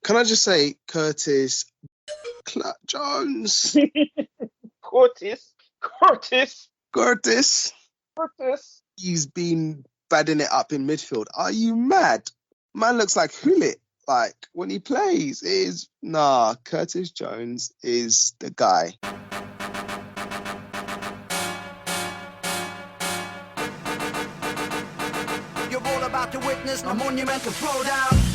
Can I just say, Curtis Jones? Curtis. He's been badding it up in midfield. Are you mad? Man looks like Hulit. Like, when he plays, Curtis Jones is the guy. You're all about to witness a monumental throwdown.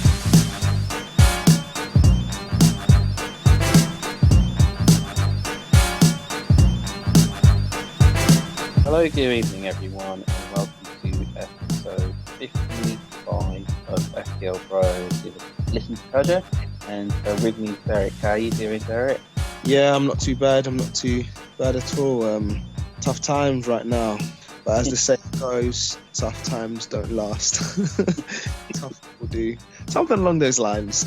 Hello, good evening everyone, and welcome to episode 55 of fpl-bros. Listen to Project, and with me is Derek. How are you doing, Derek? Yeah, I'm not too bad. I'm not too bad at all. Tough times right now. But as the saying goes, tough times don't last. Tough people do. Something along those lines.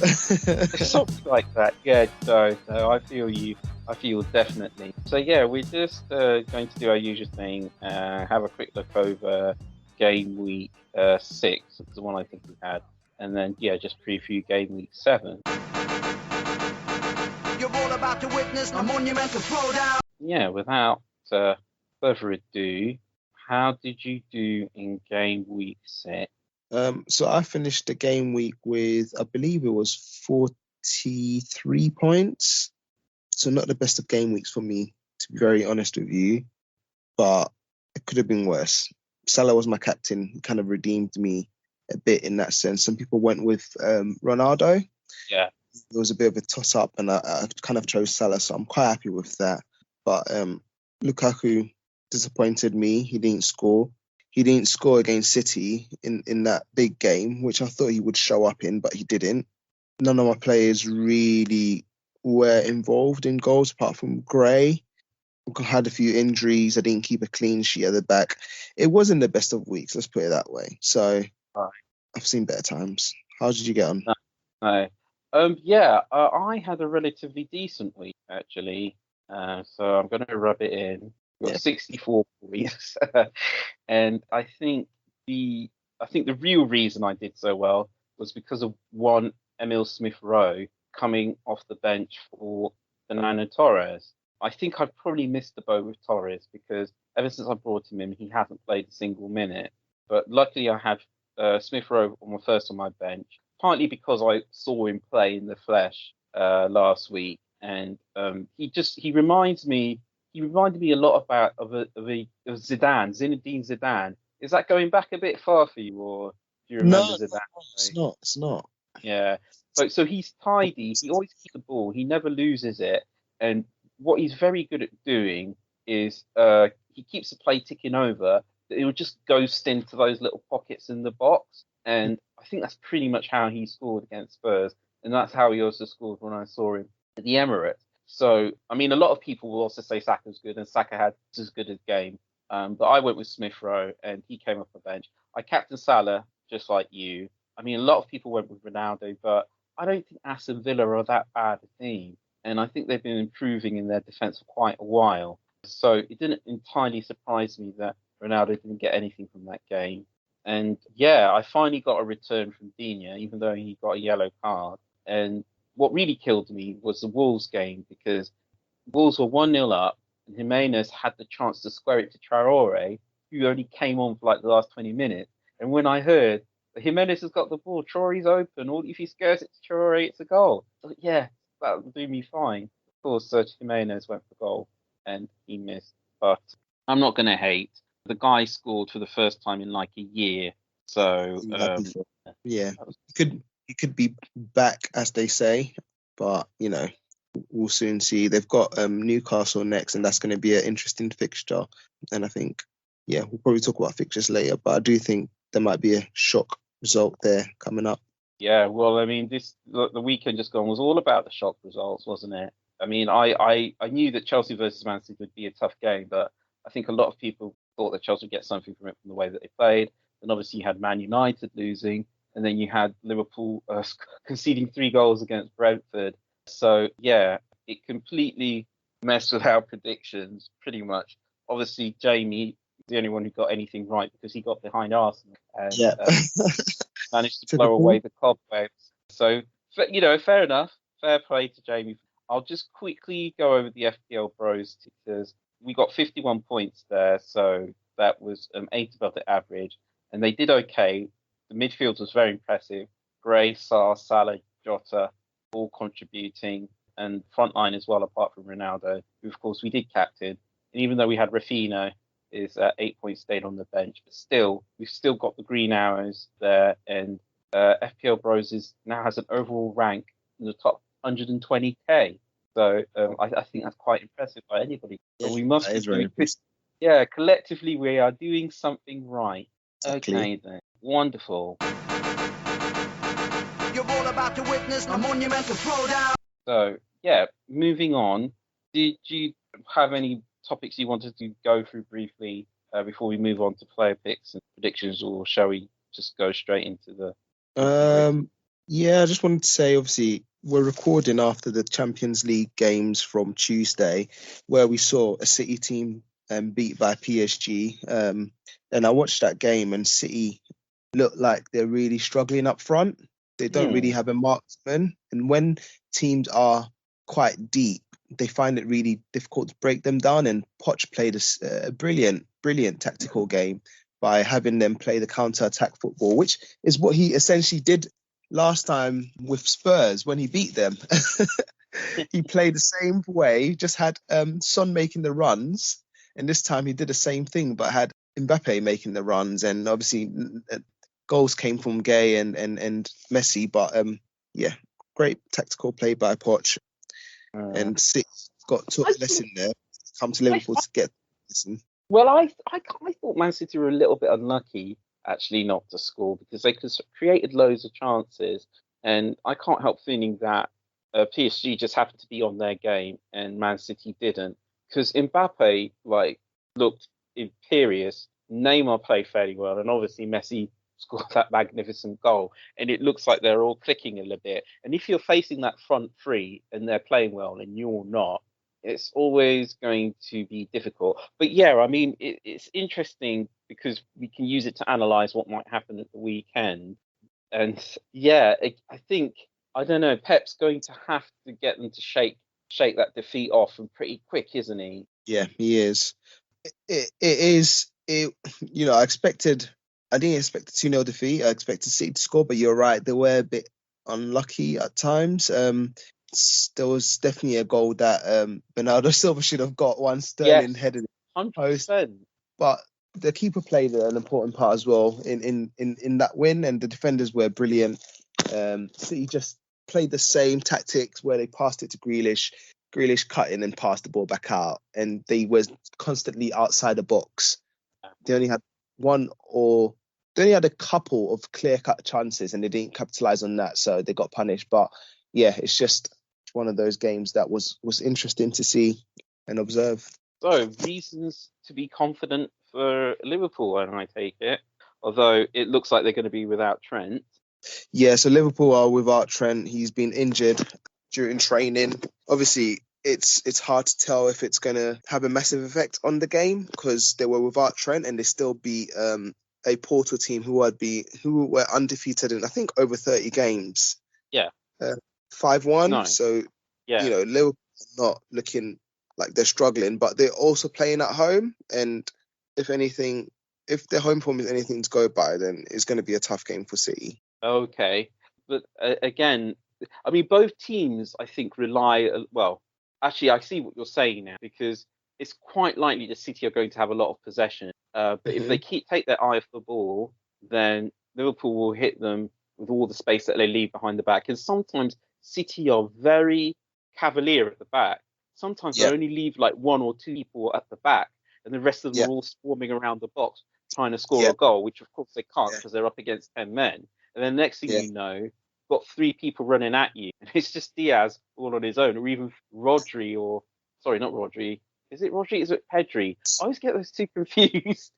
Something like that, yeah. So I feel you. I feel definitely. So yeah, we're just going to do our usual thing, have a quick look over Game Week 6, the one I think we had, and then just preview Game Week 7. You're all about to witness a monumental throwdown. Yeah, without further ado, how did you do in Game Week 6? So I finished the game week with, I believe it was 43 points. So not the best of game weeks for me, to be very honest with you. But it could have been worse. Salah was my captain. He kind of redeemed me a bit in that sense. Some people went with Ronaldo. Yeah. It was a bit of a toss-up, and I kind of chose Salah, so I'm quite happy with that. But Lukaku disappointed me. He didn't score. He didn't score against City in that big game, which I thought he would show up in, but he didn't. None of my players really were involved in goals, apart from Gray. I had a few injuries. I didn't keep a clean sheet at the back. It wasn't the best of weeks, let's put it that way. So I've seen better times. How did you get on? No. I had a relatively decent week, actually. So I'm going to rub it in. Got 64 points, and I think the real reason I did so well was because of one Emil Smith-Rowe coming off the bench for Fernando Torres. I think I've probably missed the boat with Torres because ever since I brought him in, he hasn't played a single minute. But luckily, I had Smith-Rowe on my bench, partly because I saw him play in the flesh last week, and he reminded me a lot of Zidane, Zinedine Zidane. Is that going back a bit far for you, or do you remember Zidane? No, it's not. Yeah. So he's tidy. He always keeps the ball. He never loses it. And what he's very good at doing is he keeps the play ticking over. It will just ghost into those little pockets in the box. And I think that's pretty much how he scored against Spurs. And that's how he also scored when I saw him at the Emirates. So, I mean, a lot of people will also say Saka's good, and Saka had as good a game. But I went with Smith-Rowe, and he came off the bench. I captained Salah, just like you. I mean, a lot of people went with Ronaldo, but I don't think Aston Villa are that bad a team. And I think they've been improving in their defence for quite a while. So it didn't entirely surprise me that Ronaldo didn't get anything from that game. And I finally got a return from Digne, even though he got a yellow card. And what really killed me was the Wolves game, because Wolves were 1-0 up, and Jimenez had the chance to square it to Traore, who only came on for like the last 20 minutes. And when I heard Jimenez has got the ball, Traore's open, if he scares it to Traore, it's a goal. I thought, that would do me fine. Of course, Sergio Jimenez went for goal, and he missed. But I'm not going to hate. The guy scored for the first time in like a year. So, He could be back, as they say, but we'll soon see. They've got Newcastle next, and that's going to be an interesting fixture. And I think, we'll probably talk about fixtures later, but I do think there might be a shock result there coming up. Yeah, well, I mean, the weekend just gone was all about the shock results, wasn't it? I mean, I knew that Chelsea versus Man City would be a tough game, but I think a lot of people thought that Chelsea would get something from it from the way that they played. And obviously you had Man United losing, and then you had Liverpool conceding 3 goals against Brentford. So, it completely messed with our predictions, pretty much. Obviously, Jamie, the only one who got anything right because he got behind Arsenal and managed to blow away the cobwebs. So, fair enough. Fair play to Jamie. I'll just quickly go over the FPL Bros because we got 51 points there, so that was 8 above the average, and they did okay. The midfield was very impressive. Gray, Sarr, Salah, Jota, all contributing, and front line as well, apart from Ronaldo, who of course we did captain. And even though we had Reveiw, is 8 points stayed on the bench, but still, we've still got the green arrows there, and FPL Bros now has an overall rank in the top 120k. So I think that's quite impressive by anybody. So we must be doing this. Yeah, collectively we are doing something right. Exactly. Okay then, wonderful. You're all about to witness a monumental throwdown. So yeah, moving on. Did you have any topics you wanted to go through briefly before we move on to player picks and predictions, or shall we just go straight into the? Yeah, I just wanted to say, obviously, we're recording after the Champions League games from Tuesday, where we saw a City team beat by PSG. And I watched that game, and City look like they're really struggling up front. They don't really have a marksman. And when teams are quite deep, they find it really difficult to break them down. And Poch played a brilliant tactical game by having them play the counter-attack football, which is what he essentially did last time with Spurs when he beat them. He played the same way, just had Son making the runs. And this time he did the same thing, but had Mbappe making the runs. And obviously goals came from Gay and Messi. But yeah, great tactical play by Poch. And City got took a lesson there. Come to Liverpool to get lesson. Well, I thought Man City were a little bit unlucky, actually, not to score, because they created loads of chances. And I can't help feeling that PSG just happened to be on their game and Man City didn't. Because Mbappe, looked imperious. Neymar played fairly well. And obviously Messi scored that magnificent goal. And it looks like they're all clicking a little bit. And if you're facing that front three and they're playing well and you're not, it's always going to be difficult. But yeah, I mean, it's interesting because we can use it to analyse what might happen at the weekend. And yeah, I think, I don't know, Pep's going to have to get them to shake that defeat off and pretty quick, isn't he? Yeah, he is. It is. I didn't expect a 2-0 defeat. I expected City to score, but you're right, they were a bit unlucky at times. There was definitely a goal that Bernardo Silva should have got, one Sterling headed 100%. But the keeper played an important part as well in that win, and the defenders were brilliant. City just played the same tactics where they passed it to Grealish cut in and passed the ball back out, and they were constantly outside the box. They only had a couple of clear-cut chances, and they didn't capitalize on that, so they got punished. But yeah, it's just one of those games that was interesting to see and observe. So, reasons to be confident for Liverpool, and I take it, although it looks like they're going to be without Trent. Yeah, so Liverpool are without Trent. He's been injured during training. Obviously, it's hard to tell if it's going to have a massive effect on the game because they were without Trent and they still beat a Porto team who were undefeated in, I think, over 30 games. Yeah. 5-1. Nice. So, yeah. Liverpool are not looking like they're struggling, but they're also playing at home. And if their home form is anything to go by, then it's going to be a tough game for City. Okay. But again, I mean, both teams, I think, rely... Well, actually, I see what you're saying now, because it's quite likely that City are going to have a lot of possession. But if they take their eye off the ball, then Liverpool will hit them with all the space that they leave behind the back. And sometimes City are very cavalier at the back. Sometimes they only leave like one or two people at the back, and the rest of them are all swarming around the box trying to score a goal, which of course they can't because they're up against 10 men. And then next thing you know, got 3 people running at you, and it's just Diaz all on his own, or even Rodri, or sorry, not Rodri. Is it Rodri? Is it Pedri? I always get those two confused.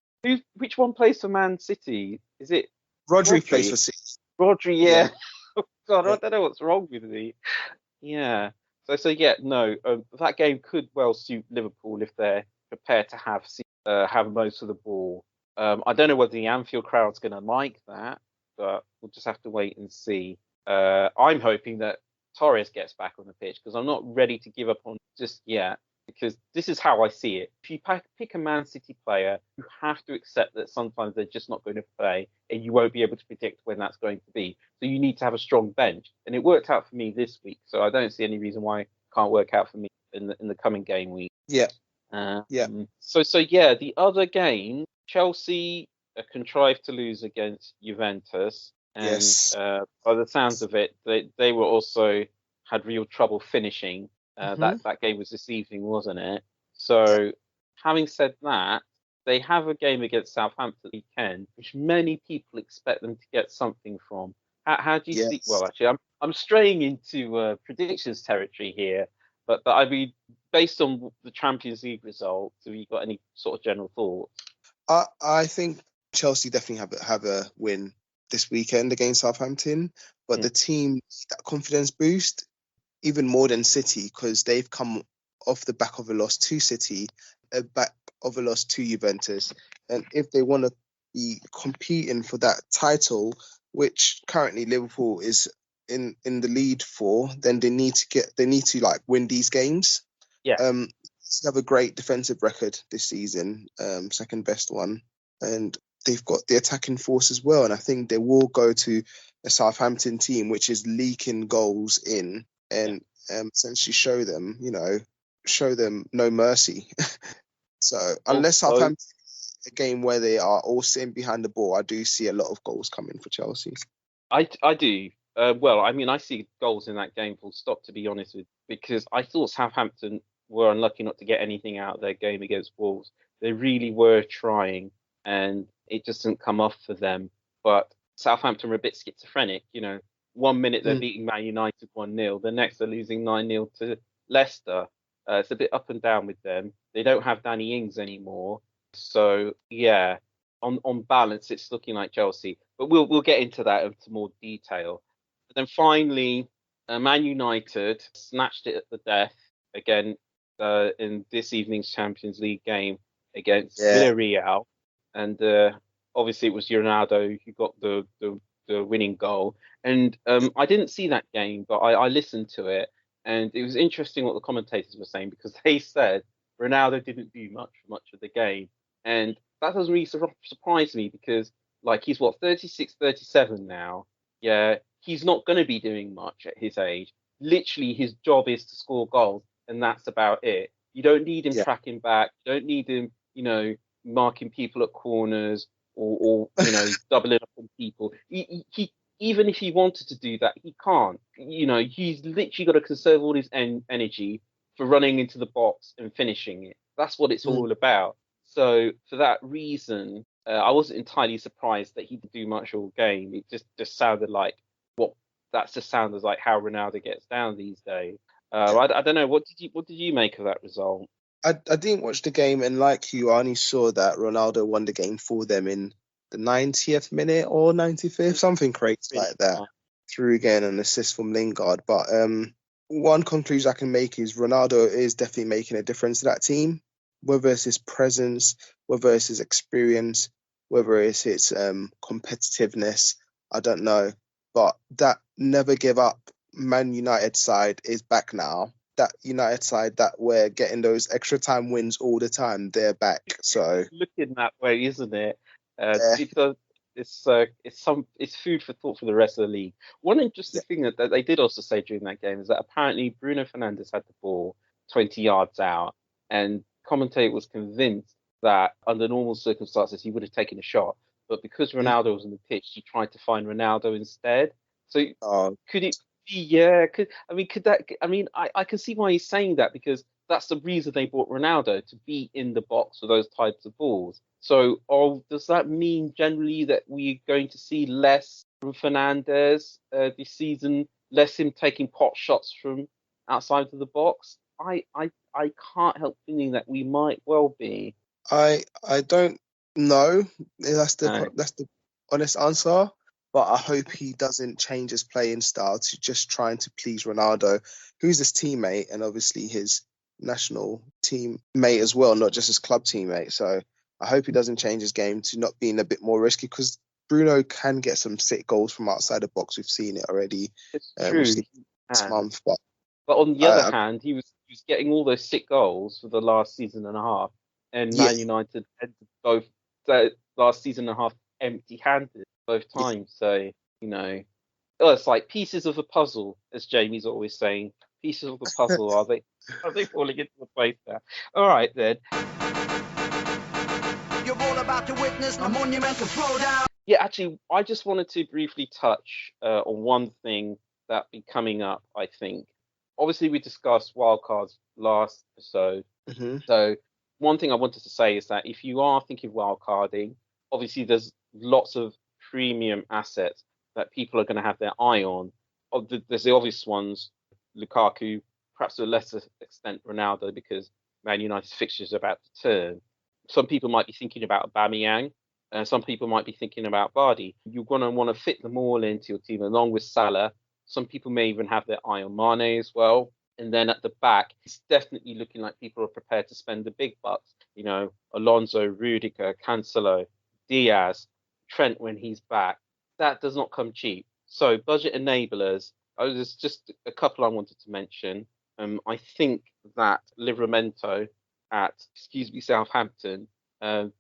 Which one plays for Man City? Is it Rodri plays for City? Rodri, yeah. Oh, God, I don't know what's wrong with me. Yeah. So that game could well suit Liverpool if they're prepared to have most of the ball. I don't know whether the Anfield crowd's going to like that, but we'll just have to wait and see. I'm hoping that Torres gets back on the pitch because I'm not ready to give up on just yet. Because this is how I see it. If you pick a Man City player, you have to accept that sometimes they're just not going to play, and you won't be able to predict when that's going to be. So you need to have a strong bench, and it worked out for me this week. So I don't see any reason why it can't work out for me in the coming game week. Yeah. So yeah, the other game, Chelsea contrived to lose against Juventus, and Yes. by the sounds of it, they were also had real trouble finishing. That game was this evening, wasn't it? So, having said that, they have a game against Southampton weekend, which many people expect them to get something from. How do you see? Well, actually, I'm straying into predictions territory here, but I mean, based on the Champions League results, have you got any sort of general thoughts? I think Chelsea definitely have a win this weekend against Southampton, but the team that confidence boost even more than City because they've come off the back of a loss to City, a back of a loss to Juventus, and if they want to be competing for that title, which currently Liverpool is in the lead for, then they need to like win these games. Yeah. They have a great defensive record this season, second best one, and they've got the attacking force as well. And I think they will go to a Southampton team which is leaking goals in and essentially show them no mercy. So unless Southampton a game where they are all sitting behind the ball, I do see a lot of goals coming for Chelsea. I do. Well, I mean, I see goals in that game full stop, to be honest with you, because I thought Southampton were unlucky not to get anything out of their game against Wolves. They really were trying, and it just didn't come off for them. But Southampton were a bit schizophrenic, 1 minute they're beating Man United 1-0, the next they're losing 9-0 to Leicester. It's a bit up and down with them. They don't have Danny Ings anymore. So, yeah, on balance, it's looking like Chelsea. But we'll get into that into more detail. But then finally, Man United snatched it at the death again in this evening's Champions League game against Villarreal. And obviously it was Ronaldo who got the winning goal. And I didn't see that game, but I listened to it. And it was interesting what the commentators were saying because they said Ronaldo didn't do much of the game. And that doesn't really surprise me because, like, he's 36, 37 now. Yeah, he's not going to be doing much at his age. Literally, his job is to score goals, and that's about it. You don't need him tracking back. You don't need him, marking people at corners or doubling up on people. He even if he wanted to do that, he can't. He's literally got to conserve all his energy for running into the box and finishing it. That's what it's all about. So for that reason, I wasn't entirely surprised that he didn't do much all game. It just sounded like how Ronaldo gets down these days. I don't know. What did you make of that result? I didn't watch the game, and like you, I only saw that Ronaldo won the game for them in the 90th minute or 95th, something crazy like that. Through again an assist from Lingard. But one conclusion I can make is Ronaldo is definitely making a difference to that team, whether it's his presence, whether it's his experience, whether it's his competitiveness. I don't know. But that never give up Man United side is back now. That United side that we're getting those extra time wins all the time, they're back. So looking that way, isn't it? It's food for thought for the rest of the league. One interesting thing that they did also say during that game is that apparently Bruno Fernandes had the ball 20 yards out, and commentator was convinced that under normal circumstances he would have taken a shot, but because Ronaldo was on the pitch, he tried to find Ronaldo instead. So could it be? Yeah, I can see why he's saying that because that's the reason they bought Ronaldo, to be in the box for those types of balls. So does that mean generally that we're going to see less from Fernandes this season, less him taking pot shots from outside of the box? I can't help feeling that we might well be. I don't know. That's the honest answer. But I hope he doesn't change his playing style to just trying to please Ronaldo, who's his teammate and obviously his national teammate as well, not just his club teammate. So I hope he doesn't change his game to not being a bit more risky because Bruno can get some sick goals from outside the box. We've seen it already. It's true. This month, but on the other hand, he was getting all those sick goals for the last season and a half, and Man United ended both last season and a half empty-handed both times. So it's like pieces of a puzzle, as Jamie's always saying. Pieces of the puzzle, are they falling into the place there? All right then. You're all about to witness a monumental throwdown. Yeah, actually, I just wanted to briefly touch on one thing that be coming up, I think. Obviously, we discussed wildcards last episode. Mm-hmm. So one thing I wanted to say is that if you are thinking of wildcarding, obviously there's lots of premium assets that people are going to have their eye on. There's the obvious ones, Lukaku, perhaps to a lesser extent Ronaldo, because Man United's fixtures are about to turn. Some people might be thinking about Aubameyang. Some people might be thinking about Vardy. You're going to want to fit them all into your team along with Salah. Some people may even have their eye on Mane as well. And then at the back, it's definitely looking like people are prepared to spend the big bucks. Alonso, Rudiger, Cancelo, Diaz, Trent when he's back. That does not come cheap. So budget enablers, there's just a couple I wanted to mention. I think that Livramento at, Southampton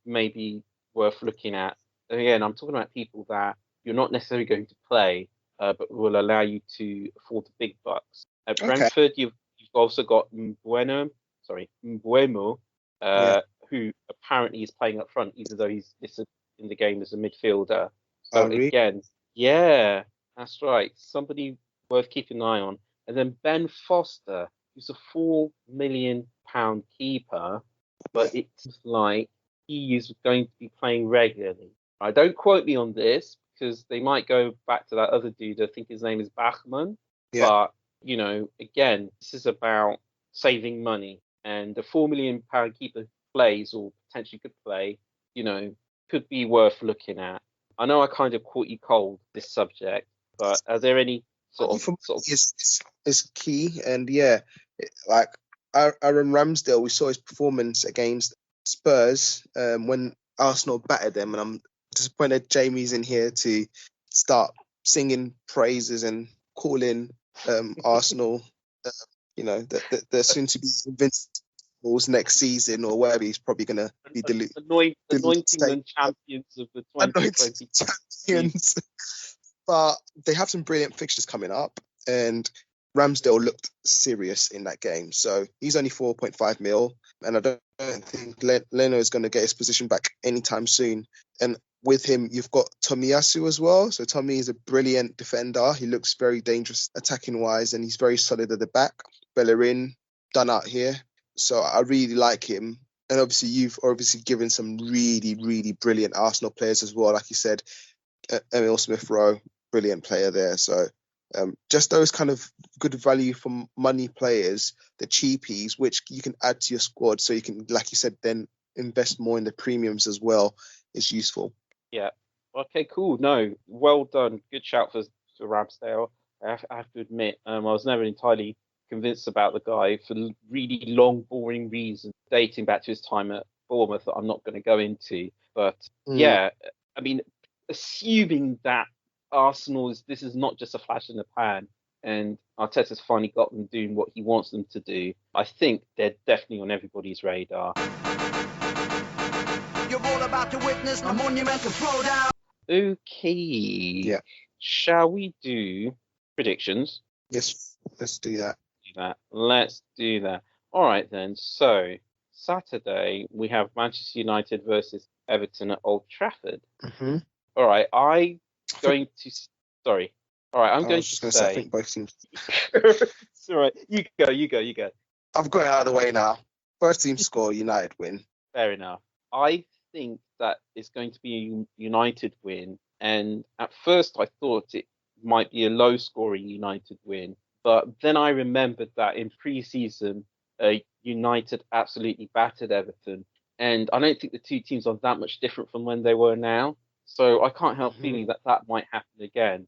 may be worth looking at. And again, I'm talking about people that you're not necessarily going to play, but will allow you to afford the big bucks. At Brentford, you've also got Mbeumo, who apparently is playing up front, even though he's listed in the game as a midfielder. So again, yeah, that's right. Somebody worth keeping an eye on. And then Ben Foster, who's a £4 million keeper, but it's like he is going to be playing regularly. Don't quote me on this, because they might go back to that other dude. I think his name is Bachmann. Yeah. But, again, this is about saving money. And a £4 million keeper plays, or potentially could play, could be worth looking at. I know I kind of caught you cold, this subject, but are there any sort of... It's key. And like Aaron Ramsdale, we saw his performance against Spurs when Arsenal battered them, and I'm disappointed Jamie's in here to start singing praises and calling Arsenal, they're soon to be Invincibles next season or whatever. He's probably going to be anointing them champions of the 2020 champions. But they have some brilliant fixtures coming up, and Ramsdale looked serious in that game. So he's only 4.5 mil, and I don't think Leno is going to get his position back anytime soon. And with him, you've got Tomiyasu as well. So Tommy is a brilliant defender. He looks very dangerous attacking-wise, and he's very solid at the back. Bellerin, done out here. So I really like him. And obviously, you've given some really, really brilliant Arsenal players as well. Like you said, Emile Smith-Rowe, brilliant player there. So just those kind of good value for money players, the cheapies, which you can add to your squad, so you can, like you said, then invest more in the premiums as well, is useful. Yeah. Okay, cool. No, well done. Good shout for Ramsdale. I have to admit, I was never entirely convinced about the guy for really long, boring reasons, dating back to his time at Bournemouth that I'm not going to go into. But yeah, I mean, assuming that Arsenal this is not just a flash in the pan, and Arteta's finally got them doing what he wants them to do, I think they're definitely on everybody's radar. You're all about to witness a monumental throwdown. Okay. Yeah. Shall we do predictions? Yes, let's do that. Let's do that. All right then. So Saturday we have Manchester United versus Everton at Old Trafford. Mm-hmm. All right. I'm going to say. I think both teams. It's all right. You go. I've got it out of the way now. First team score, United win. Fair enough. I think that it's going to be a United win. And at first I thought it might be a low-scoring United win. But then I remembered that in pre-season, United absolutely battered Everton. And I don't think the two teams are that much different from when they were now. So I can't help feeling that might happen again.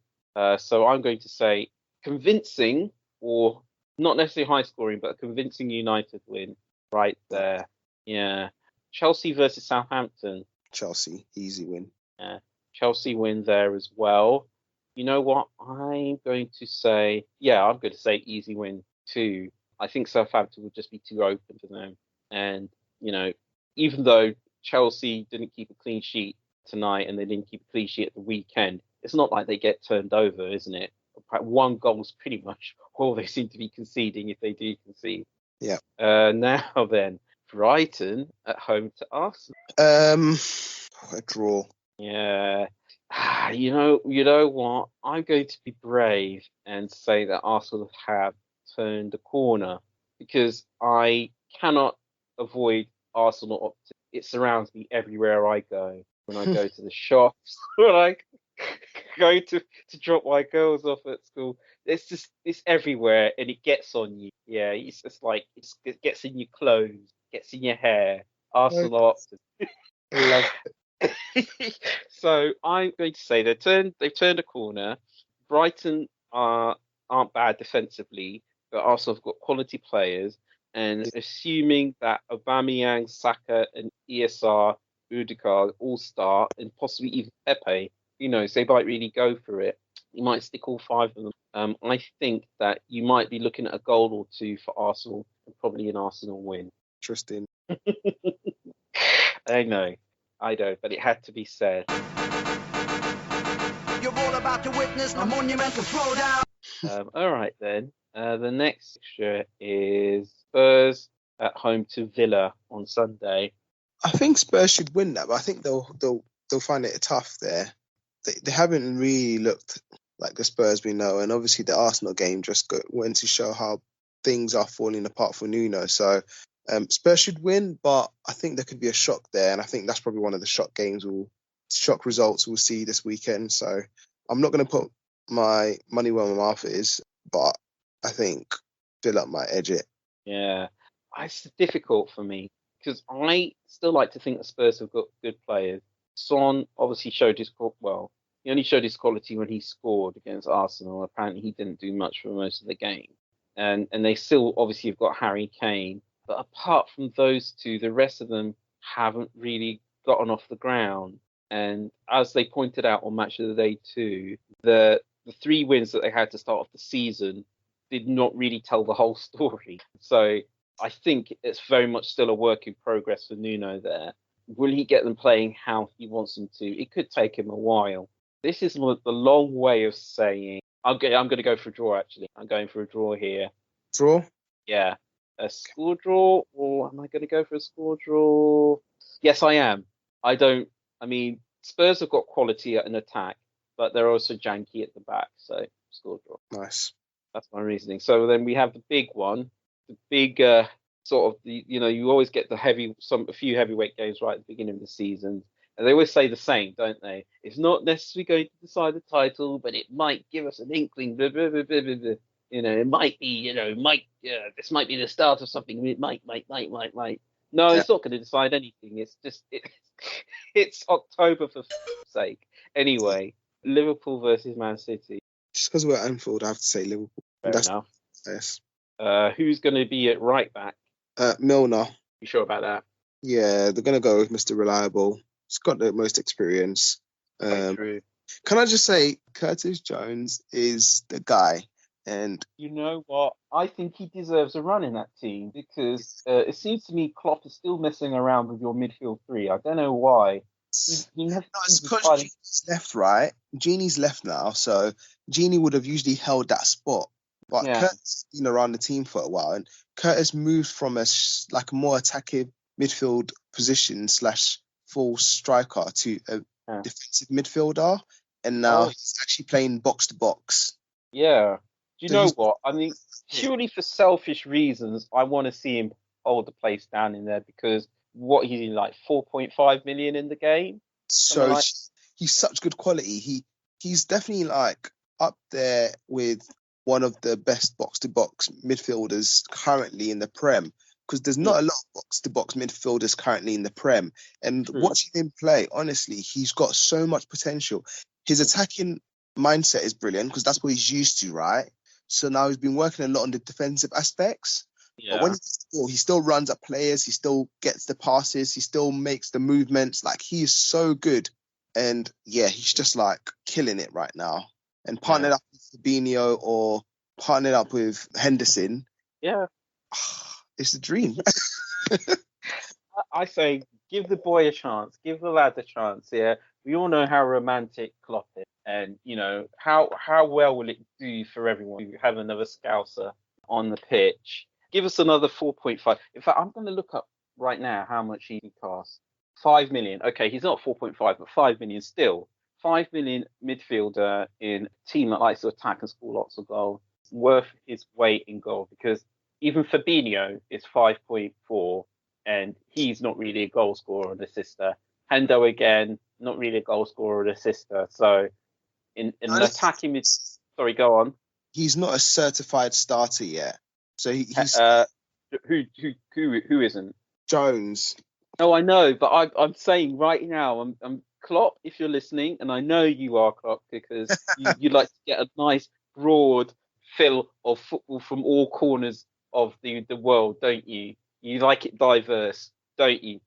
So I'm going to say convincing, or not necessarily high-scoring, but a convincing United win right there. Yeah. Chelsea versus Southampton. Chelsea, easy win. Yeah. Chelsea win there as well. You know what? I'm going to say easy win too. I think Southampton would just be too open for them. And, even though Chelsea didn't keep a clean sheet tonight and they didn't keep a clean sheet at the weekend, it's not like they get turned over, isn't it? One goal is pretty much all they seem to be conceding if they do concede. Yeah. Now then, Brighton at home to Arsenal. A draw. Yeah. You know what? I'm going to be brave and say that Arsenal have turned the corner because I cannot avoid Arsenal optics. It surrounds me everywhere I go. When I go to the shops, when I go to drop my girls off at school, it's everywhere and it gets on you. Yeah, it's just like it gets in your clothes, gets in your hair. Arsenal optics. I love it. So I'm going to say they've turned a corner. Brighton aren't bad defensively, but Arsenal have got quality players. And assuming that Aubameyang, Saka, and ESR, Odegaard all start, and possibly even Pepe, they might really go for it. You might stick all 5 of them. I think that you might be looking at a goal or 2 for Arsenal, and probably an Arsenal win. Interesting. I know, but it had to be said. You're all about to witness a monumental throwdown. All right then. The next fixture is Spurs at home to Villa on Sunday. I think Spurs should win that, but I think they'll find it tough there. They haven't really looked like the Spurs we know, and obviously the Arsenal game just went to show how things are falling apart for Nuno. So Spurs should win, but I think there could be a shock there, and I think that's probably one of the shock results we'll see this weekend. So I'm not going to put my money where my mouth is, but I think Villa might edge it. Yeah, it's difficult for me because I still like to think that Spurs have got good players. Son obviously showed he only showed his quality when he scored against Arsenal. Apparently he didn't do much for most of the game. And they still obviously have got Harry Kane. But apart from those two, the rest of them haven't really gotten off the ground. And as they pointed out on Match of the Day too, the 3 wins that they had to start off the season did not really tell the whole story. So I think it's very much still a work in progress for Nuno there. Will he get them playing how he wants them to? It could take him a while. This is the long way of saying, I'm going to go for a draw, actually. I'm going for a draw here. Draw? Yeah. A score draw, or am I going to go for a score draw? Yes, I am. Spurs have got quality at an attack, but they're also janky at the back, so score draw. Nice. That's my reasoning. So then we have the big one, the big you always get a few heavyweight games right at the beginning of the season, and they always say the same, don't they? It's not necessarily going to decide the title, but it might give us an inkling. Blah, blah, blah, blah, blah, blah. It might be, this might be the start of something. It might. No, It's not going to decide anything. It's just it's October for sake. Anyway, Liverpool versus Man City. Just because we're at Anfield, I have to say Liverpool. Fair enough. Yes. Who's going to be at right back? Milner. You sure about that? Yeah, they're going to go with Mr. Reliable. He's got the most experience. True. Can I just say, Curtis Jones is the guy. And you know what? I think he deserves a run in that team because it seems to me Klopp is still messing around with your midfield 3. I don't know why. It's because Genie's left, right? Genie's left now, so Genie would have usually held that spot. But Curtis has been around the team for a while, and Curtis moved from a more attacking midfield position / full striker to a defensive midfielder, and now he's actually playing box to box. Yeah. Do you know what? I mean, purely for selfish reasons, I want to see him hold the place down in there because he's in 4.5 million in the game. So he's such good quality. He's definitely up there with one of the best box to box midfielders currently in the Prem. Because there's not a lot of box to box midfielders currently in the Prem. And watching him play, honestly, he's got so much potential. His attacking mindset is brilliant because that's what he's used to, right? So now he's been working a lot on the defensive aspects. Yeah. But when he still runs at players, he still gets the passes, he still makes the movements. He is so good. And yeah, he's just like killing it right now. And partnered up with Fabinho or partnered up with Henderson. Yeah. It's a dream. I say, give the boy a chance. Give the lad a chance. Yeah. We all know how romantic Klopp is. And, you know, how well will it do for everyone to have another Scouser on the pitch? Give us another 4.5. In fact, I'm going to look up right now how much he costs. 5 million. Okay, he's not 4.5, but 5 million still. 5 million midfielder in a team that likes to attack and score lots of goals. Worth his weight in gold, because even Fabinho is 5.4 and he's not really a goal scorer or an assister. Hendo again, not really a goal scorer or an assister. So in an attacking mid, sorry, go on. He's not a certified starter yet. So he's who isn't? Jones. No, I know, but I'm saying right now, I'm Klopp, if you're listening, and I know you are, Klopp, because you like to get a nice broad fill of football from all corners of the world, don't you? You like it diverse, don't you?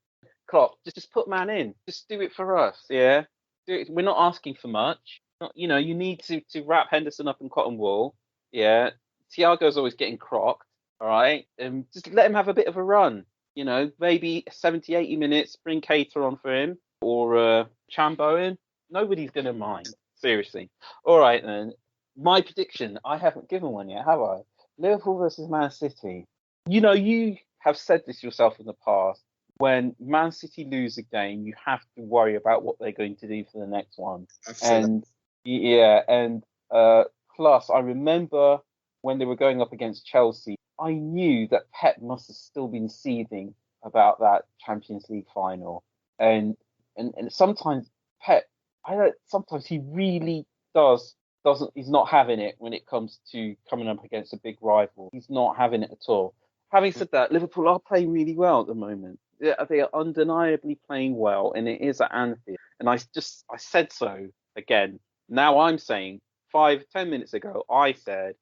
Klopp, just put man in. Just do it for us, yeah? Do it. We're not asking for much. You know, you need to wrap Henderson up in cotton wool, yeah? Thiago's always getting crocked, all right? Just let him have a bit of a run. You know, maybe 70, 80 minutes, bring Keita on for him, or Chambo in. Nobody's going to mind, seriously. All right, then. My prediction, I haven't given one yet, have I? Liverpool versus Man City. You know, you have said this yourself in the past. When Man City lose a game, you have to worry about what they're going to do for the next one. And plus, I remember when they were going up against Chelsea, I knew that Pep must have still been seething about that Champions League final. And sometimes Pep, sometimes he really he's not having it when it comes to coming up against a big rival. He's not having it at all. Having said that, Liverpool are playing really well at the moment. They are undeniably playing well, and it is at Anfield. And I said so again. Now I'm saying 5-10 minutes ago, I said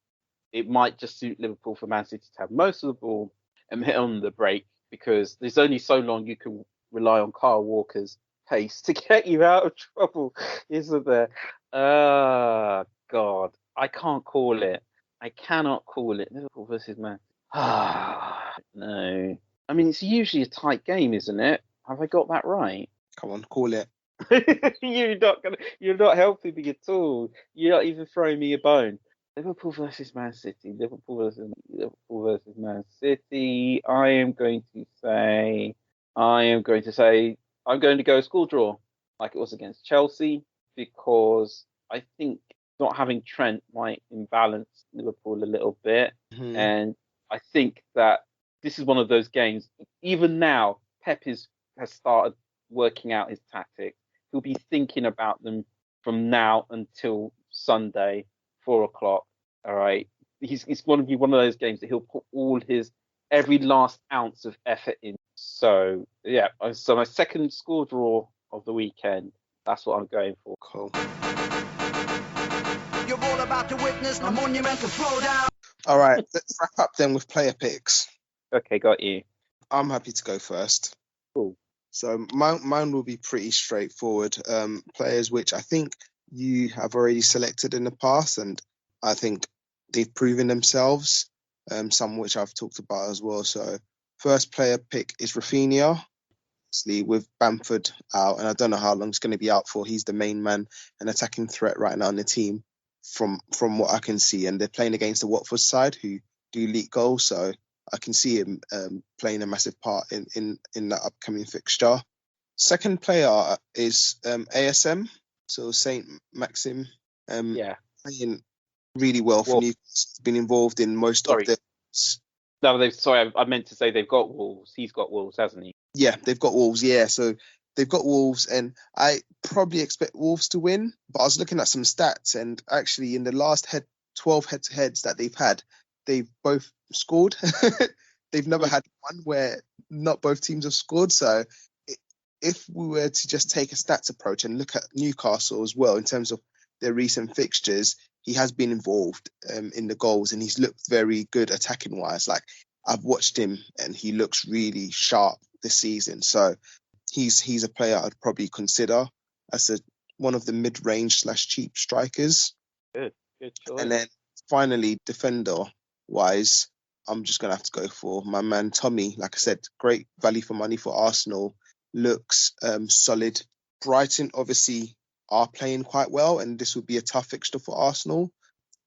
it might just suit Liverpool for Man City to have most of the ball and hit on the break, because there's only so long you can rely on Kyle Walker's pace to get you out of trouble, isn't there? God, I can't call it. I cannot call it. Liverpool versus Man. No. I mean, it's usually a tight game, isn't it? Have I got that right? Come on, call it. You're not helping me at all. You're not even throwing me a bone. Liverpool versus Man City. Liverpool versus Man City. I'm going to go score draw, like it was against Chelsea, because I think not having Trent might imbalance Liverpool a little bit. Mm-hmm. And I think that this is one of those games. Even now, Pep has started working out his tactics. He'll be thinking about them from now until Sunday, 4:00. All right. It's going to be one of those games that he'll put every last ounce of effort in. So, yeah. So my second score draw of the weekend, that's what I'm going for. Cool. You're all about to witness a monumental throwdown. All right. Let's wrap up then with player picks. Okay, got you. I'm happy to go first. Cool. So mine will be pretty straightforward. Players which I think you have already selected in the past, and I think they've proven themselves. Some which I've talked about as well. So first player pick is Reveiw, with Bamford out, and I don't know how long he's going to be out for. He's the main man, an attacking threat right now on the team, from what I can see. And they're playing against the Watford side, who do leak goals, so I can see him playing a massive part in that upcoming fixture. Second player is ASM, so Saint Maxim. Playing really well for Newcastle. He's been involved in most of the. No, I meant to say they've got Wolves. He's got Wolves, hasn't he? Yeah, they've got Wolves. Yeah, so they've got Wolves, and I probably expect Wolves to win. But I was looking at some stats, and actually, in the last 12 head-to-heads that they've had, they've both scored. They've never had one where not both teams have scored. So if we were to just take a stats approach and look at Newcastle as well in terms of their recent fixtures, he has been involved in the goals, and he's looked very good attacking wise. Like, I've watched him and he looks really sharp this season. So he's a player I'd probably consider as a one of the mid-range / cheap strikers. Good choice. And then finally, defender-wise, I'm just going to have to go for my man Tommy. Like I said, great value for money for Arsenal. Looks solid. Brighton obviously are playing quite well, and this would be a tough fixture for Arsenal.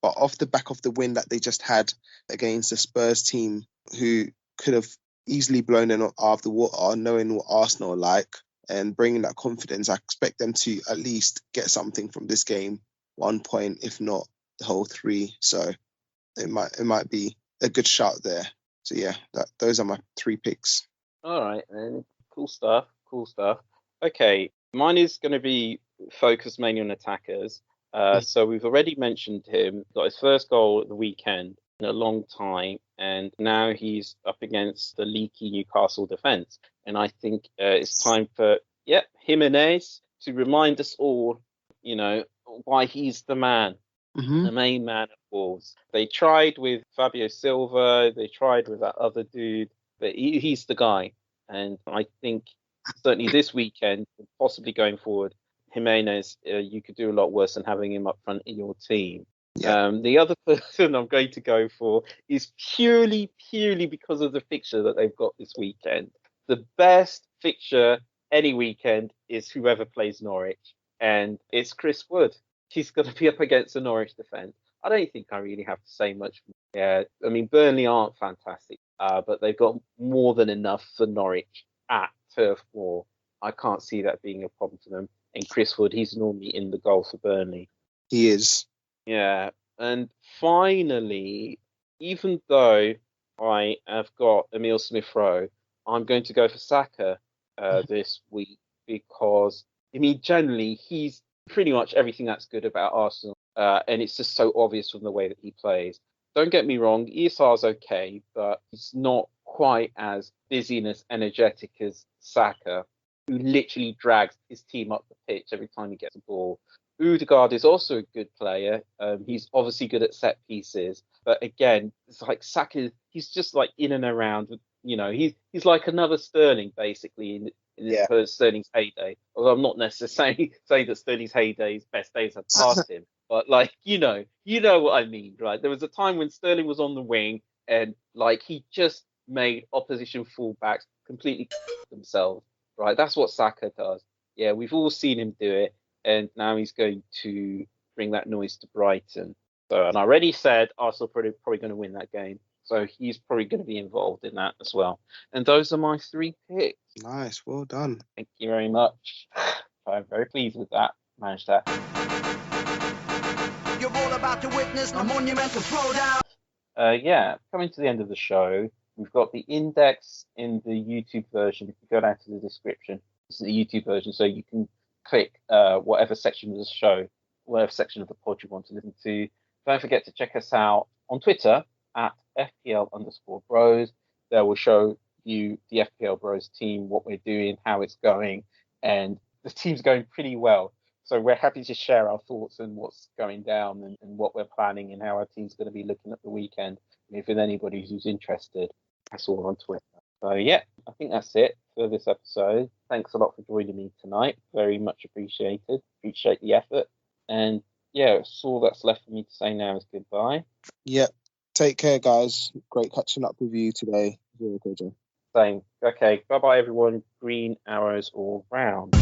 But off the back of the win that they just had against the Spurs team, who could have easily blown them out of the water, knowing what Arsenal are like, and bringing that confidence, I expect them to at least get something from this game, 1 point, if not the whole 3. So it might be a good shout there. So yeah, those are my 3 picks. All right, then. Cool stuff. Okay, mine is going to be focused mainly on attackers. So we've already mentioned him. Got his first goal at the weekend in a long time, and now he's up against the leaky Newcastle defence. And I think it's time for Jimenez to remind us all, why he's the man, the main man at Wolves. They tried with Fabio Silva, they tried with that other dude, but he's the guy. And I think certainly this weekend, possibly going forward, Jimenez, you could do a lot worse than having him up front in your team. Yeah. The other person I'm going to go for is purely because of the fixture that they've got this weekend. The best fixture any weekend is whoever plays Norwich, and it's Chris Wood. He's going to be up against the Norwich defence. I don't think I really have to say much. Yeah, I mean, Burnley aren't fantastic, but they've got more than enough for Norwich at Turf Moor. I can't see that being a problem for them. And Chris Wood, he's normally in the goal for Burnley. He is. Yeah. And finally, even though I have got Emile Smith-Rowe, I'm going to go for Saka this week because, I mean, generally, he's pretty much everything that's good about Arsenal. And it's just so obvious from the way that he plays. Don't get me wrong, ESR's okay, but he's not quite as busy and as energetic as Saka, who literally drags his team up the pitch every time he gets a ball. Odegaard is also a good player. He's obviously good at set pieces, but again, it's like Saka. He's just like in and around. He's like another Sterling basically in Sterling's heyday. Although I'm not necessarily saying that Sterling's heydays, best days have passed him, but like you know what I mean, right? There was a time when Sterling was on the wing, and like he just made opposition fullbacks completely themselves. Right, that's what Saka does. Yeah, we've all seen him do it, and now he's going to bring that noise to Brighton. So, and I already said Arsenal probably going to win that game, so he's probably going to be involved in that as well. And those are my 3 picks. Nice, well done. Thank you very much. I'm very pleased with that. Managed that. You're all about to witness a monumental throwdown. Coming to the end of the show. We've got the index in the YouTube version. If you go down to the description, this is the YouTube version, so you can click whatever section of the show, whatever section of the pod you want to listen to. Don't forget to check us out on Twitter at fpl_bros. There will show you the FPL Bros team, what we're doing, how it's going, and the team's going pretty well. So we're happy to share our thoughts and what's going down and what we're planning and how our team's going to be looking at the weekend. If there's anybody who's interested, that's all on Twitter. So yeah, I think that's it for this episode. Thanks a lot for joining me tonight. Very much appreciated. Appreciate the effort. And yeah, it's all that's left for me to say now is goodbye. Yep. Take care, guys. Great catching up with you today. Same. Okay. Bye-bye, everyone. Green arrows all round.